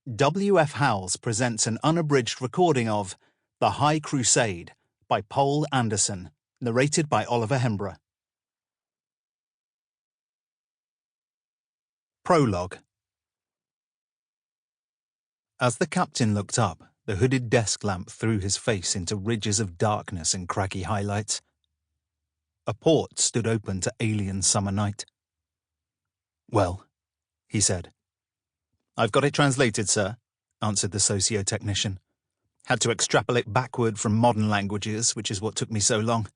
W.F. Howells presents an unabridged recording of The High Crusade by Poul Anderson, narrated by Oliver Hembrough. Prologue. As the captain looked up, the hooded desk lamp threw his face into ridges of darkness and craggy highlights. A port stood open to alien summer night. "Well," he said. "I've got it translated, sir," answered the socio-technician. "Had to extrapolate backward from modern languages, which is what took me so long.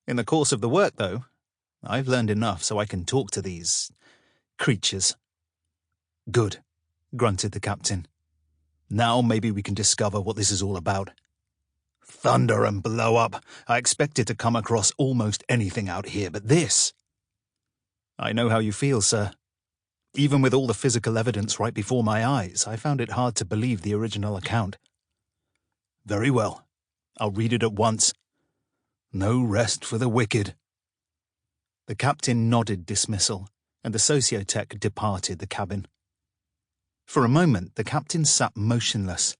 In the course of the work, though, I've learned enough so I can talk to these creatures." "Good," grunted the captain. "Now maybe we can discover what this is all about." "Thunder and blow up! I expected to come across almost anything out here, but this—" "I know how you feel, sir. Even with all the physical evidence right before my eyes, I found it hard to believe the original account." "Very well. I'll read it at once. No rest for the wicked." The captain nodded dismissal, and the sociotech departed the cabin. For a moment, the captain sat motionless,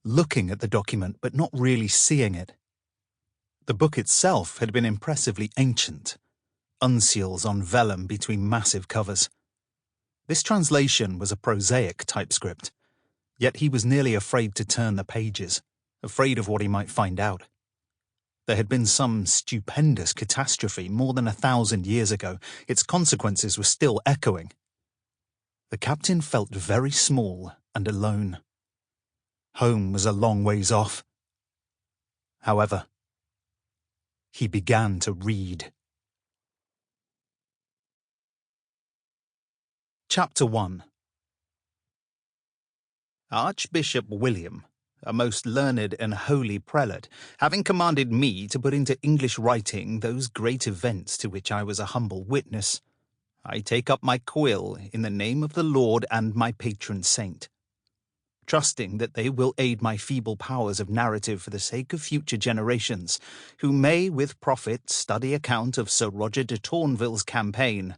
looking at the document but not really seeing it. The book itself had been impressively ancient, uncials on vellum between massive covers. This translation was a prosaic typescript, yet he was nearly afraid to turn the pages, afraid of what he might find out. There had been some stupendous catastrophe more than 1,000 years ago. Its consequences were still echoing. The captain felt very small and alone. Home was a long ways off. However, he began to read. Chapter 1. Archbishop William, a most learned and holy prelate, having commanded me to put into English writing those great events to which I was a humble witness, I take up my quill in the name of the Lord and my patron saint, trusting that they will aid my feeble powers of narrative for the sake of future generations, who may with profit study account of Sir Roger de Tourneville's campaign,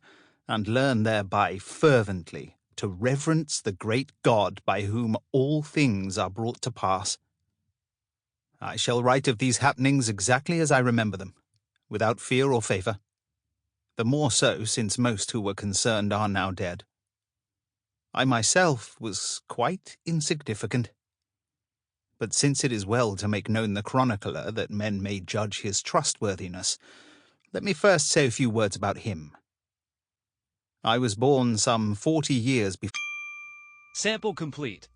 and learn thereby fervently to reverence the great God by whom all things are brought to pass. I shall write of these happenings exactly as I remember them, without fear or favour. The more so since most who were concerned are now dead. I myself was quite insignificant. But since it is well to make known the chronicler that men may judge his trustworthiness, let me first say a few words about him. I was born some 40 years before. Sample complete.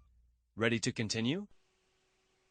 Ready to continue?